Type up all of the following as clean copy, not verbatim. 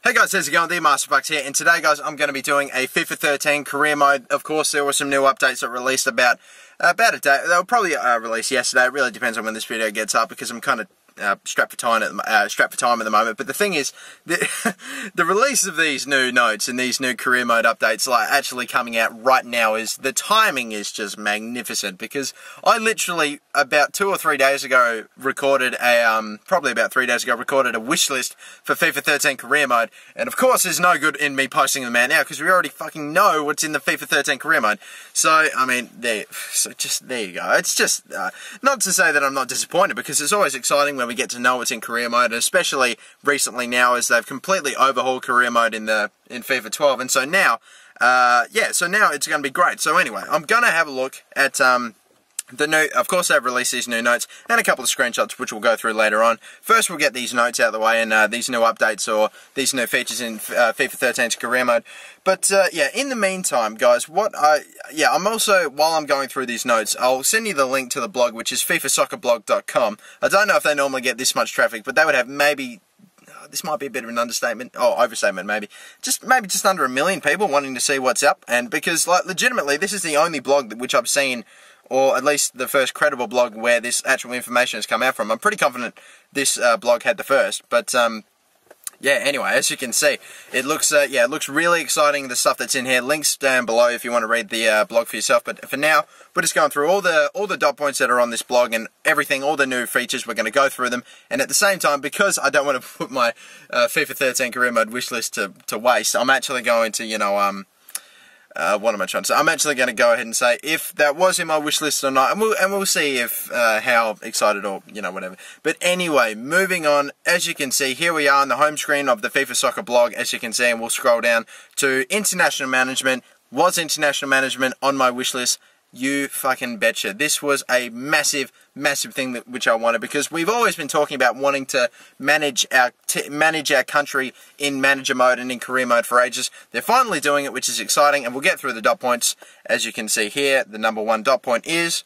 Hey guys, how's it going? The Masterbucks here, and today guys I'm going to be doing a FIFA 13 career mode. Of course there were some new updates that released about a day. They were probably released yesterday. It really depends on when this video gets up because I'm kind of strapped for time at the moment. But the thing is, the release of these new notes and these new career mode updates like actually coming out right now the timing is just magnificent, because I literally about 2 or 3 days ago recorded a wish list for FIFA 13 career mode, and of course there's no good in me posting them out now because we already fucking know what's in the FIFA 13 career mode. So I mean, there you go. It's just not to say that I'm not disappointed, because it's always exciting when we get to know what's in career mode, and especially recently now as they've completely overhauled career mode in FIFA 12, and so now so now it's going to be great. So anyway, I'm going to have a look at of course they've released these new notes and a couple of screenshots which we'll go through later on. First we'll get these notes out of the way and these new updates or these new features in FIFA 13's career mode. But yeah, in the meantime guys, I'm also, while I'm going through these notes, I'll send you the link to the blog, which is FIFAsoccerblog.com. I don't know if they normally get this much traffic, but they would have maybe, this might be a bit of an understatement, overstatement maybe just under 1 million people wanting to see what's up. And because like legitimately this is the only blog which I've seen, or at least the first credible blog where this actual information has come out from. I'm pretty confident this blog had the first, but yeah, anyway, as you can see, it looks really exciting, the stuff that's in here. Links down below if you want to read the blog for yourself, but for now, we're just going through all the dot points that are on this blog and everything, all the new features. We're going to go through them, and at the same time, because I don't want to put my FIFA 13 career mode wish list to waste, I'm actually going to, what am I trying to say? I'm actually going to go ahead and say if that was in my wish list or not, and we'll see if how excited or whatever. But anyway, moving on. As you can see, here we are on the home screen of the FIFA Soccer blog. As you can see, and we'll scroll down to international management. Was international management on my wish list? You fucking betcha. This was a massive thing which I wanted, because we've always been talking about wanting to manage our country in manager mode and in career mode for ages. They're finally doing it, which is exciting, and we'll get through the dot points. As you can see here, the number 1 dot point is: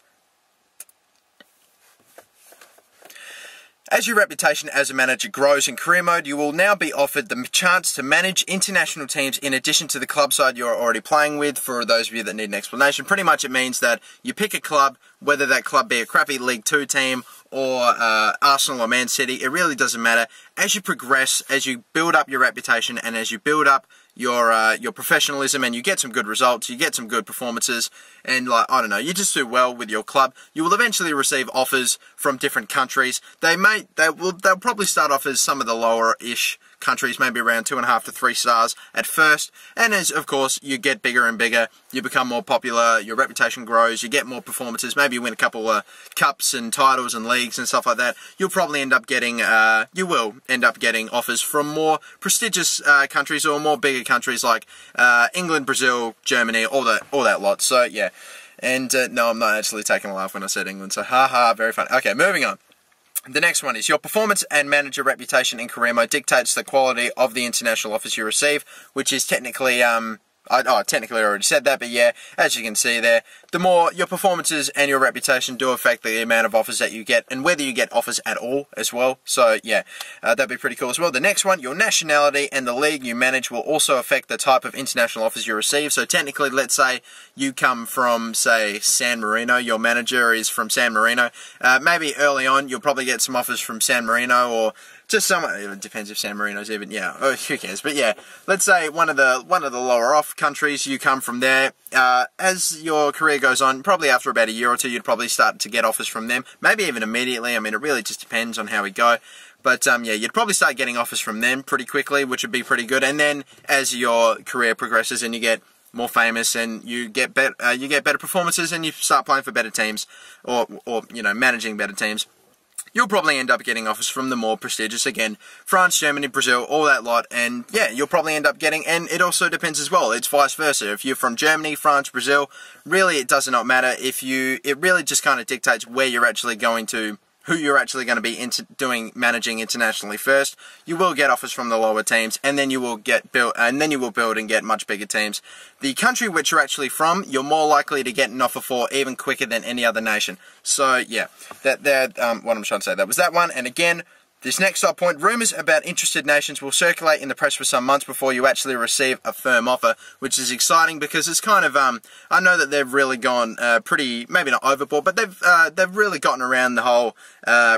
as your reputation as a manager grows in career mode, you will now be offered the chance to manage international teams in addition to the club side you're already playing with. For those of you that need an explanation, pretty much it means that you pick a club, whether that club be a crappy League 2 team or Arsenal or Man City, it really doesn't matter. As you progress, as you build up your reputation, and as you build up your professionalism, and you get some good results, you get some good performances, and like, I don't know, you just do well with your club, you will eventually receive offers from different countries. They'll probably start off as some of the lower-ish countries, maybe around 2.5 to 3 stars at first, and as of course you get bigger and bigger, you become more popular, your reputation grows, you get more performances, maybe you win a couple of cups and titles and leagues and stuff like that, you'll probably end up getting offers from more prestigious countries, or more bigger countries like England, Brazil, Germany, all that lot. So yeah, and no, I'm not actually taking a laugh when I said England, so haha, very funny. Okay, moving on. The next one is: your performance and manager reputation in career mode dictates the quality of the international offers you receive, which is technically, I technically already said that, but yeah, as you can see there, the more your performances and your reputation do affect the amount of offers that you get, and whether you get offers at all as well. So yeah, that'd be pretty cool as well. The next one: your nationality and the league you manage will also affect the type of international offers you receive. So technically, let's say you come from, say, San Marino, your manager is from San Marino, maybe early on you'll probably get some offers from San Marino, or just some, it depends if San Marino's even, yeah, who cares, but yeah, let's say one of the lower off countries, you come from there. As your career goes on, probably after about a year or two, you'd probably start to get offers from them, maybe even immediately. I mean, it really just depends on how we go. But yeah, you'd probably start getting offers from them pretty quickly, which would be pretty good. And then as your career progresses and you get more famous and you get better performances and you start playing for better teams, or managing better teams, you'll probably end up getting offers from the more prestigious, again, France, Germany, Brazil, all that lot, and yeah, you'll probably end up getting, and it also depends as well, it's vice versa. If you're from Germany, France, Brazil, really it does not matter. It really just kind of dictates where you're actually going to, who you're actually going to be managing internationally first. You will get offers from the lower teams, and then you will build and get much bigger teams. The country which you're actually from, you're more likely to get an offer for even quicker than any other nation. So yeah, what I'm trying to say, that was that one. And again, This next dot point, rumours about interested nations will circulate in the press for some months before you actually receive a firm offer, which is exciting because it's kind of, I know that they've really gone pretty, maybe not overboard, but they've really gotten around the whole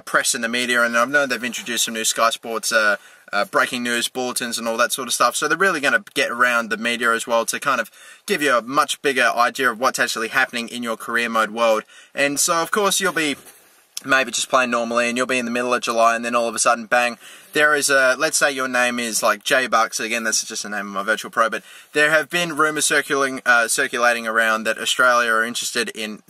press and the media, and I know they've introduced some new Sky Sports breaking news bulletins and all that sort of stuff, so they're really going to get around the media as well to kind of give you a much bigger idea of what's actually happening in your career mode world. And so of course you'll be maybe just playing normally and you'll be in the middle of July and then all of a sudden, bang, there is a, let's say your name is like J-Bucks, again that's just the name of my virtual pro, but there have been rumours circulating around that Australia are interested in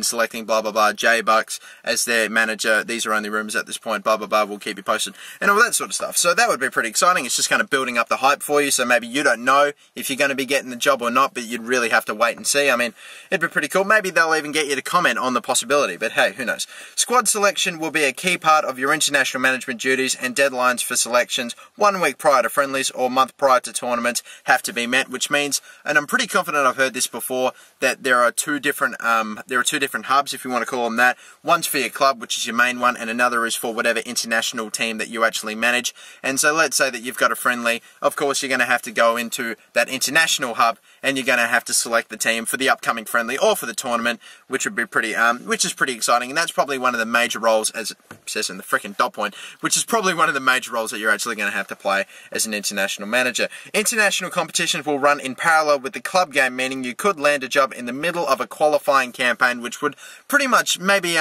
selecting blah blah blah J-Bucks as their manager. These are only rumours at this point, blah blah blah, we'll keep you posted, and all that sort of stuff. So that would be pretty exciting. It's just kind of building up the hype for you, so maybe you don't know if you're going to be getting the job or not, but you'd really have to wait and see. I mean, it'd be pretty cool. Maybe they'll even get you to comment on the possibility, but hey, who knows. Squad selection will be a key part of your international management duties, and deadlines for selections 1 week prior to friendlies or month prior to tournaments have to be met, which means, and I'm pretty confident I've heard this before, that there are two different hubs, if you want to call them that. One's for your club, which is your main one, and another is for whatever international team that you actually manage. And so let's say that you've got a friendly, of course you're going to have to go into that international hub and you're going to have to select the team for the upcoming friendly or for the tournament, which would be pretty, which is pretty exciting, and that's probably one of the major roles, as it says in the frickin' dot point, which is probably one of the major roles that you're actually going to have to play as an international manager. International competitions will run in parallel with the club game, meaning you could land a job in the middle of a qualifying campaign, which would pretty much maybe,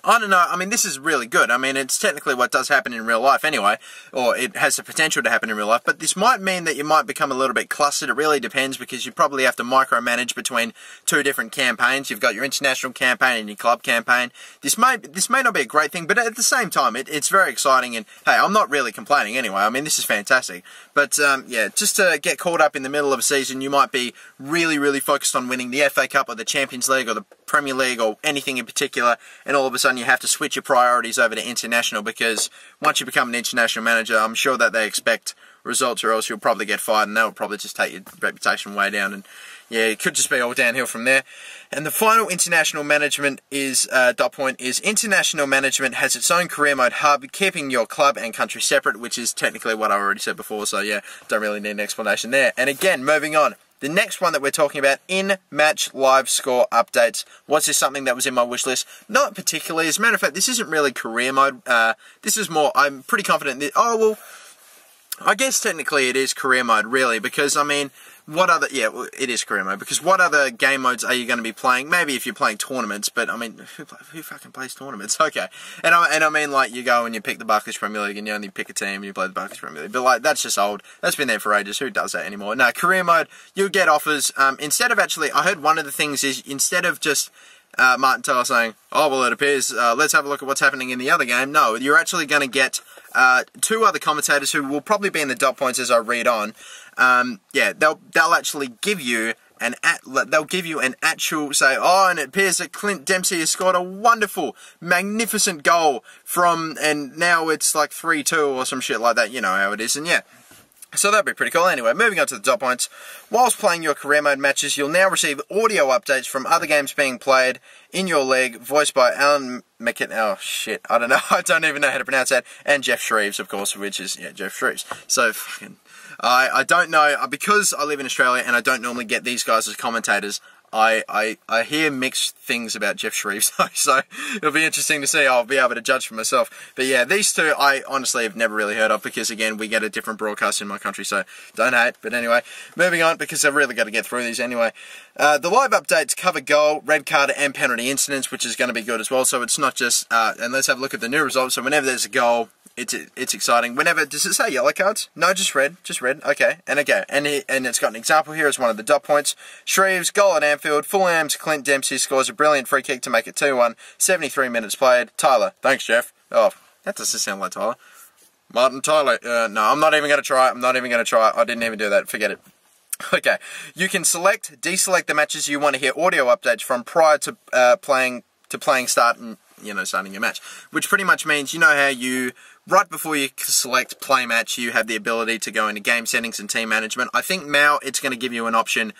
I don't know, I mean, this is really good. I mean, it's technically what does happen in real life anyway, or it has the potential to happen in real life, but this might mean that you might become a little bit clustered. It really depends, because you probably have to micromanage between two different campaigns. You've got your international campaign and your club campaign. This may not be a great thing, but at the same time, it's very exciting, and hey, I'm not really complaining anyway. I mean, this is fantastic. But yeah, just to get caught up in the middle of a season, you might be really, really focused on winning the FA Cup or the Champions League or the Premier League or anything in particular, and all of a sudden you have to switch your priorities over to international, because once you become an international manager, I'm sure that they expect results, or else you'll probably get fired, and that will probably just take your reputation way down, and yeah, it could just be all downhill from there. And the final international management is, dot point, is international management has its own career mode hub, keeping your club and country separate, which is technically what I already said before, so yeah, don't really need an explanation there. And again, moving on. The next one that we're talking about, in-match live score updates. Was this something that was in my wish list? Not particularly. As a matter of fact, this isn't really career mode. This is more, I'm pretty confident that, oh, well, I guess technically it is career mode, really, because, I mean, what other, yeah, well, it is career mode, because what other game modes are you going to be playing? Maybe if you're playing tournaments, but, I mean, who fucking plays tournaments? Okay. And I mean, like, you go and you pick the Barclays Premier League, and you only pick a team, and you play the Barclays Premier League, but, like, that's just old. That's been there for ages. Who does that anymore? No, career mode, you'll get offers, instead of actually, I heard one of the things is, instead of just Martin Tyler saying, oh, well, it appears, let's have a look at what's happening in the other game. No, you're actually going to get two other commentators who will probably be in the dot points as I read on. Yeah, they'll actually give you an actual, say, oh, and it appears that Clint Dempsey has scored a wonderful, magnificent goal from, and now it's like 3-2 or some shit like that. You know how it is, and yeah. So that'd be pretty cool. Anyway, moving on to the dot points. Whilst playing your career mode matches, you'll now receive audio updates from other games being played in your league, voiced by Alan McKinnon. Oh shit, I don't know. I don't even know how to pronounce that. And Jeff Shreves, of course, which is, yeah, Jeff Shreves. So fucking, I don't know, because I live in Australia and I don't normally get these guys as commentators. I hear mixed things about Jeff Shreves, so it'll be interesting to see. I'll be able to judge for myself. But yeah, these two I honestly have never really heard of, because again, we get a different broadcast in my country, so don't hate. But anyway, moving on, because I've really got to get through these anyway. The live updates cover goal, red card, and penalty incidents, which is going to be good as well. So it's not just, and let's have a look at the new results. So whenever there's a goal, it's exciting. Whenever, does it say yellow cards? No, just red, okay. And it's got an example here as one of the dot points. Shreves, goal at Anfield. Fulham's Clint Dempsey scores a brilliant free kick to make it 2-1. 73 minutes played. Tyler, thanks Jeff. Oh, that doesn't sound like Tyler. Martin Tyler, no, I'm not even going to try it. I didn't even do that, forget it. Okay, you can select, deselect the matches you want to hear audio updates from prior to playing starting your match, which pretty much means, you know how you, right before you select play match, you have the ability to go into game settings and team management. I think now it's going to give you an option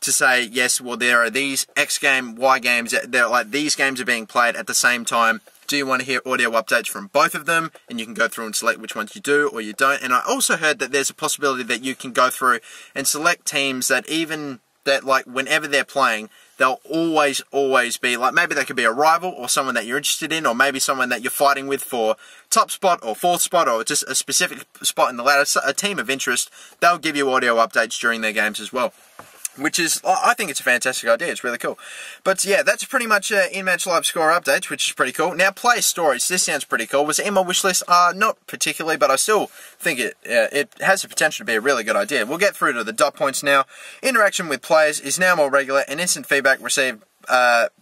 to say, yes, well, there are these X game, Y games, they're like, these games are being played at the same time. Do you want to hear audio updates from both of them? And you can go through and select which ones you do or you don't. And I also heard that there's a possibility that you can go through and select teams that like whenever they're playing, they'll always be, like maybe they could be a rival or someone that you're interested in, or maybe someone that you're fighting with for top spot or fourth spot or just a specific spot in the ladder, a team of interest. They'll give you audio updates during their games as well, which is, I think it's a fantastic idea. It's really cool. But yeah, that's pretty much in-match live score updates, which is pretty cool. Now, player stories. This sounds pretty cool. Was it in my wish list? Not particularly, but I still think it has the potential to be a really good idea. We'll get through to the dot points now. Interaction with players is now more regular, and instant feedback received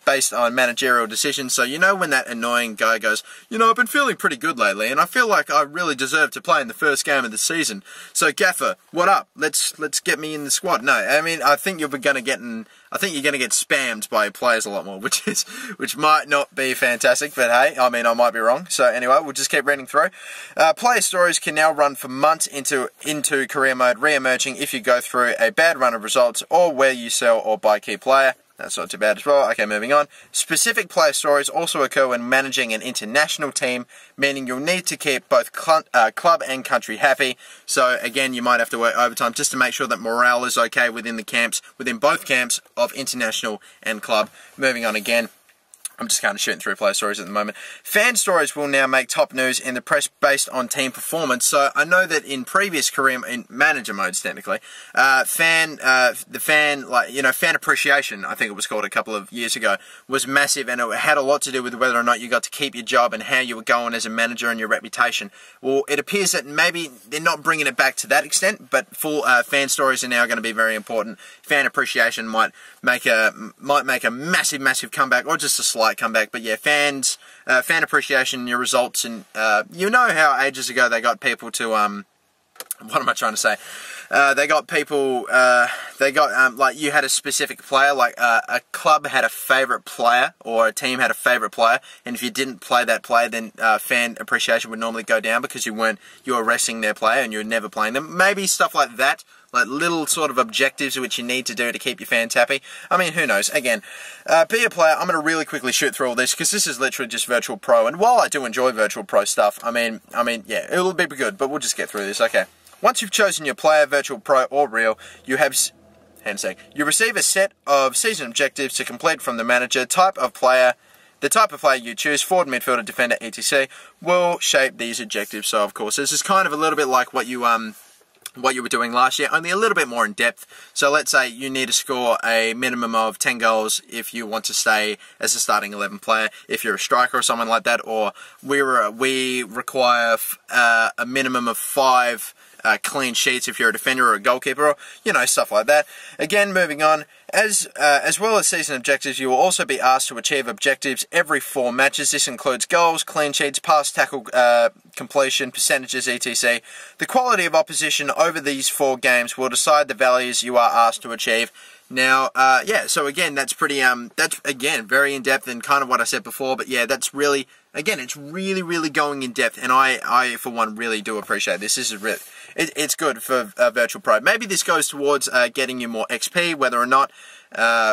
based on managerial decisions. So you know when that annoying guy goes, you know, I've been feeling pretty good lately, and I feel like I really deserve to play in the first game of the season. So Gaffer, what up? Let's get me in the squad. No, I mean, I think you're going to get spammed by players a lot more, which might not be fantastic. But hey, I mean, I might be wrong. So anyway, we'll just keep reading through. Player stories can now run for months into career mode, re-emerging if you go through a bad run of results or where you sell or buy key player. That's not too bad as well. Okay, moving on. Specific player stories also occur when managing an international team, meaning you'll need to keep both club and country happy. So again, you might have to work overtime just to make sure that morale is okay within both camps of international and club. Moving on again. I'm just kind of shooting through player stories at the moment. Fan stories will now make top news in the press based on team performance. So I know that in previous career, in manager modes technically, fan appreciation, I think it was called a couple of years ago, was massive, and it had a lot to do with whether or not you got to keep your job and how you were going as a manager and your reputation. Well, it appears that maybe they're not bringing it back to that extent, but full fan stories are now going to be very important. Fan appreciation might make a massive comeback, or just a slight comeback. But yeah, fan appreciation, your results, and you know how ages ago they got people to what am I trying to say? They got people, like you had a specific player, like a club had a favourite player or a team had a favourite player, and if you didn't play that player, then fan appreciation would normally go down because you were resting their player and you were never playing them. Maybe stuff like that, like little sort of objectives which you need to do to keep your fans happy. I mean, who knows? Again, be a player. I'm going to really quickly shoot through all this because this is literally just Virtual Pro, and while I do enjoy Virtual Pro stuff, I mean, yeah, it'll be good, but we'll just get through this. Okay. Once you've chosen your player, Virtual Pro or Real, you receive a set of season objectives to complete from the manager. The type of player you choose, forward, midfielder, defender, etc., will shape these objectives. So, of course, this is kind of a little bit like what you were doing last year, only a little bit more in depth. So let's say you need to score a minimum of 10 goals if you want to stay as a starting 11 player, if you're a striker or someone like that, or we require a minimum of 5 clean sheets if you're a defender or a goalkeeper, or, you know, stuff like that. Again, moving on, as well as season objectives, you will also be asked to achieve objectives every 4 matches. This includes goals, clean sheets, pass, tackle, completion, percentages, etc. The quality of opposition over these 4 games will decide the values you are asked to achieve. Now, yeah, so again, that's pretty, that's again, very in-depth and kind of what I said before, but yeah, that's really, again, it's really going in-depth, and I, for one, really do appreciate this. This is really, it's good for Virtual Pro. Maybe this goes towards getting you more XP, whether or not,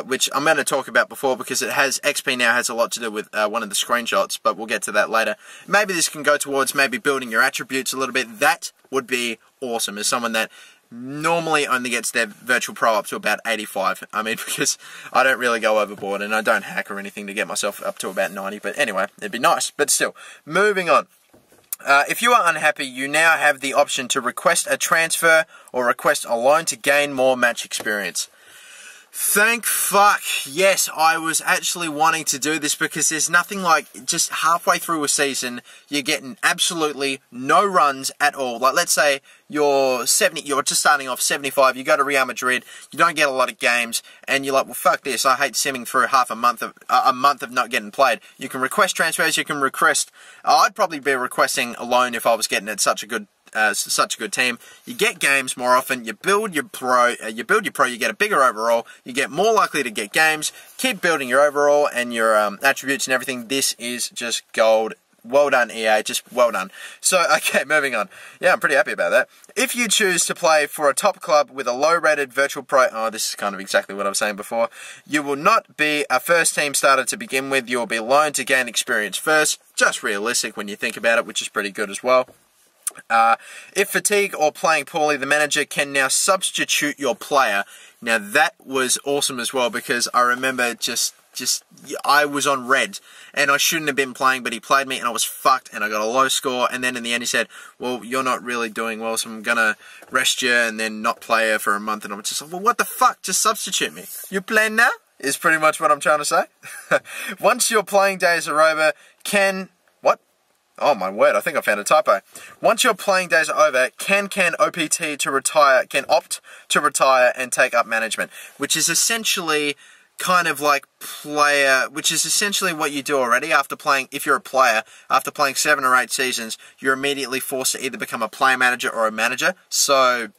which I'm going to talk about before because XP now has a lot to do with one of the screenshots, but we'll get to that later. Maybe this can go towards maybe building your attributes a little bit. That would be awesome as someone that normally only gets their Virtual Pro up to about 85. I mean, because I don't really go overboard and I don't hack or anything to get myself up to about 90. But anyway, it'd be nice. But still, moving on. If you are unhappy, you now have the option to request a transfer or request a loan to gain more match experience. Thank fuck. Yes, I was actually wanting to do this because there's nothing like just halfway through a season, you're getting absolutely no runs at all. Like, let's say you're just starting off 75, you go to Real Madrid, you don't get a lot of games, and you're like, well, fuck this, I hate simming through half a month of not getting played. You can request transfers, you can request, I'd probably be requesting a loan if I was getting at such a good team. You get games more often, you build your pro, you get a bigger overall, you get more likely to get games, keep building your overall and your attributes and everything. This is just gold well done, EA, just well done. So, okay, moving on. Yeah, I'm pretty happy about that. If you choose to play for a top club with a low-rated virtual pro... Oh, this is kind of exactly what I was saying before. You will not be a first-team starter to begin with. You will be loaned to gain experience first. Just realistic when you think about it, which is pretty good as well. If fatigue or playing poorly, the manager can now substitute your player. Now, that was awesome as well, because I remember I was on red, and I shouldn't have been playing, but he played me, and I was fucked, and I got a low score, and then in the end he said, well, you're not really doing well, so I'm gonna rest you, and then not play you for a month, and I was just like, well, what the fuck, just substitute me. You playing now? Is pretty much what I'm trying to say. Once your playing days are over, oh my word, I think I found a typo. Once your playing days are over, can OPT to retire, can opt to retire and take up management, which is essentially kind of like which is essentially what you do already after playing, if you're a player, after playing 7 or 8 seasons, you're immediately forced to either become a player manager or a manager. So,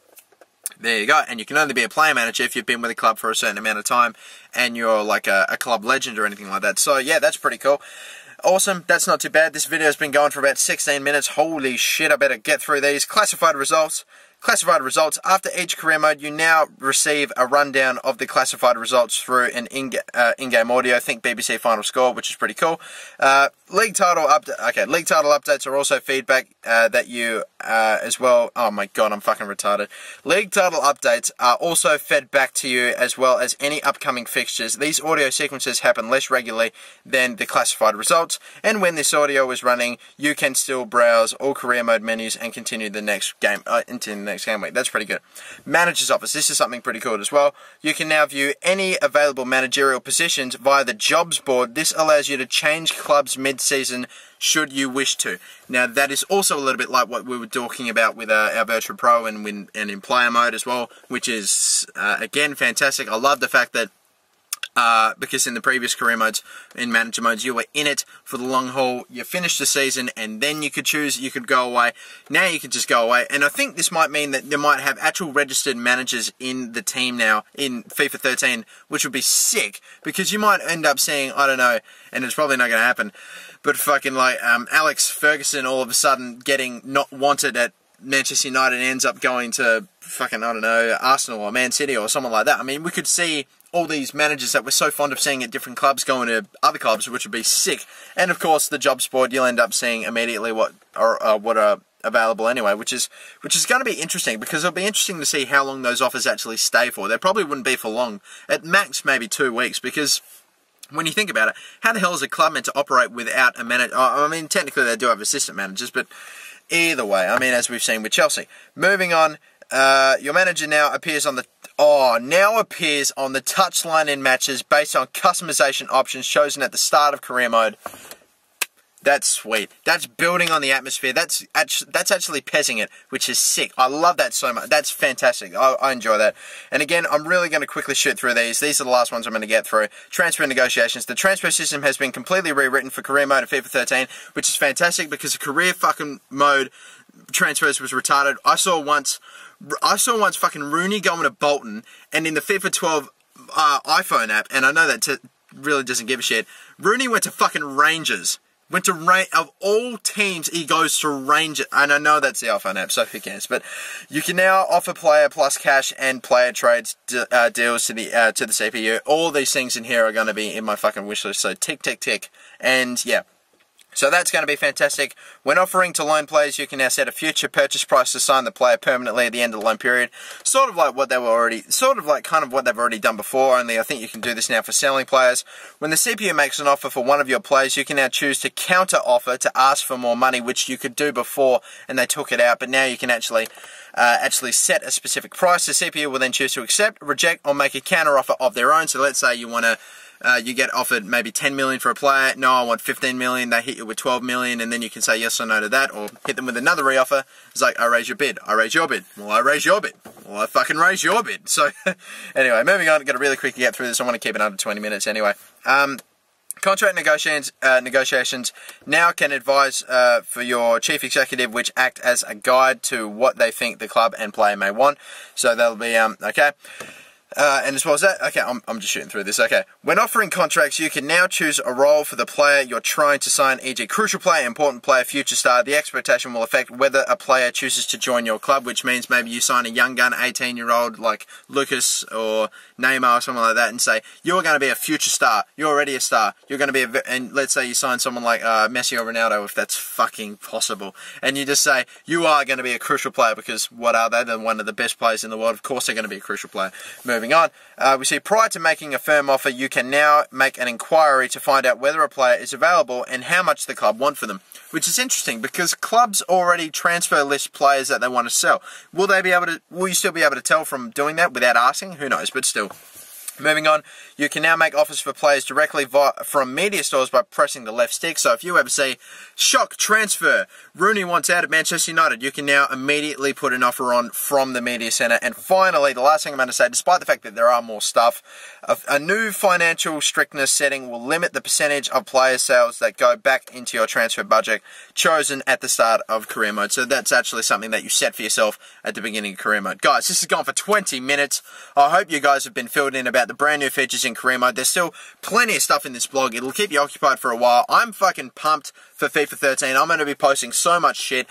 there you go. And you can only be a player manager if you've been with a club for a certain amount of time and you're like a club legend or anything like that. So, yeah, that's pretty cool. Awesome, that's not too bad. This video has been going for about 16 minutes. Holy shit, I better get through these. Classified results. Classified results. After each career mode, you now receive a rundown of the classified results through an in-game audio. Think BBC Final Score, which is pretty cool. League title updates are also feedback that you as well. Oh my god, I'm fucking retarded. League title updates are also fed back to you, as well as any upcoming fixtures. These audio sequences happen less regularly than the classified results, and when this audio is running, you can still browse all career mode menus and continue the next game into the next game week. That's pretty good. Manager's Office. This is something pretty cool as well. You can now view any available managerial positions via the jobs board. This allows you to change clubs mid-season should you wish to. Now, that is also a little bit like what we were talking about with our Virtual Pro and in player mode as well, which is, again, fantastic. I love the fact that because in the previous career modes, in manager modes, you were in it for the long haul. You finished the season, and then you could choose, you could go away. Now you can just go away, and I think this might mean that they might have actual registered managers in the team now in FIFA 13, which would be sick, because you might end up seeing, I don't know, and it's probably not going to happen, but fucking like Alex Ferguson all of a sudden getting not wanted at Manchester United and ends up going to fucking, I don't know, Arsenal or Man City or someone like that. I mean, we could see all these managers that we're so fond of seeing at different clubs going to other clubs, which would be sick. And of course, the jobs board, you'll end up seeing immediately what are available anyway, which is going to be interesting, because it'll be interesting to see how long those offers actually stay for. They probably wouldn't be for long. At max, maybe 2 weeks, because when you think about it, how the hell is a club meant to operate without a manager? I mean, technically they do have assistant managers, but either way, I mean, as we've seen with Chelsea. Moving on, your manager now appears on the touchline in matches based on customization options chosen at the start of career mode. That's sweet. That's building on the atmosphere. That's actually pezzing it, which is sick. I love that so much. That's fantastic. I enjoy that. And again, I'm really going to quickly shoot through these. These are the last ones I'm going to get through. Transfer negotiations. The transfer system has been completely rewritten for career mode of FIFA 13, which is fantastic, because the career fucking mode transfers was retarded. I saw once fucking Rooney going to Bolton, and in the FIFA 12 iPhone app, and I know that really doesn't give a shit, Rooney went to fucking Rangers. Went to of all teams, he goes to Rangers, and I know that's the iPhone app, so who cares? But you can now offer player plus cash and player trades deals to the CPU. All these things in here are going to be in my fucking wish list. So tick, tick, tick, and yeah. So that's going to be fantastic. When offering to loan players, you can now set a future purchase price to sign the player permanently at the end of the loan period. Sort of like kind of what they've already done before, only I think you can do this now for selling players. When the CPU makes an offer for one of your players, you can now choose to counter offer to ask for more money, which you could do before and they took it out, but now you can actually set a specific price. The CPU will then choose to accept, reject, or make a counter offer of their own. So let's say you want to you get offered maybe 10 million for a player. No, I want 15 million. They hit you with 12 million, and then you can say yes or no to that, or hit them with another reoffer. It's like, I raise your bid. I raise your bid. Well, I raise your bid. Well, I fucking raise your bid. So, anyway, moving on. Got to really quickly get through this. I want to keep it under 20 minutes anyway. Contract negotiations now can advise for your chief executive, which act as a guide to what they think the club and player may want. So that'll be, okay. And as well as that, okay, I'm just shooting through this. Okay, when offering contracts, you can now choose a role for the player you're trying to sign, e.g. crucial player, important player, future star. The expectation will affect whether a player chooses to join your club, which means maybe you sign a young gun, 18-year-old like Lucas or Neymar or someone like that, and say, you're going to be a future star. You're already a star. You're going to be and let's say you sign someone like Messi or Ronaldo, if that's fucking possible, and you just say, you are going to be a crucial player, because what are they? They're one of the best players in the world. Of course they're going to be a crucial player. Moving on, we see prior to making a firm offer, you can now make an inquiry to find out whether a player is available and how much the club want for them. Which is interesting, because clubs already transfer list players that they want to sell. Will you still be able to tell from doing that without asking? Who knows, but still. Moving on, you can now make offers for players directly from media stores by pressing the left stick. So if you ever see, shock transfer, Rooney wants out of Manchester United, you can now immediately put an offer on from the media centre. And finally, the last thing I'm going to say, despite the fact that there are more stuff, a new financial strictness setting will limit the percentage of player sales that go back into your transfer budget chosen at the start of career mode. So that's actually something that you set for yourself at the beginning of career mode. Guys, this has gone for 20 minutes. I hope you guys have been filled in about the brand new features in career mode. There's still plenty of stuff in this blog. It'll keep you occupied for a while. I'm fucking pumped for FIFA 13. I'm going to be posting so much shit,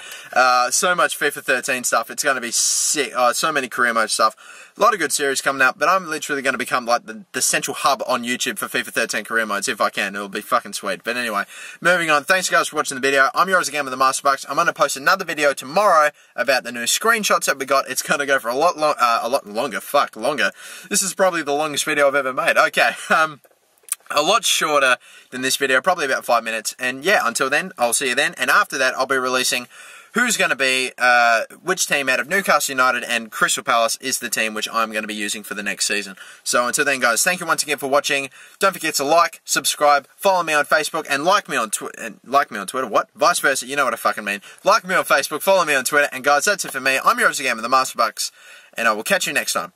so much FIFA 13 stuff. It's going to be sick. So many career mode stuff. A lot of good series coming up, but I'm literally going to become like the central hub on YouTube for FIFA 13 career modes if I can. It'll be fucking sweet. But anyway, moving on. Thanks guys for watching the video. I'm yours again with the Master Bucks. I'm going to post another video tomorrow about the new screenshots that we got. It's going to go for a lot longer. Fuck, longer. This is probably the longest video I've ever made. Okay, a lot shorter than this video, probably about 5 minutes. And yeah, until then, I'll see you then. And after that, I'll be releasing who's going to be, which team out of Newcastle United and Crystal Palace is the team which I'm going to be using for the next season. So until then, guys, thank you once again for watching. Don't forget to like, subscribe, follow me on Facebook, and like me on Twitter. What? Vice versa. You know what I fucking mean. Like me on Facebook, follow me on Twitter, and guys, that's it for me. I'm yours again with the Master Bucks, and I will catch you next time.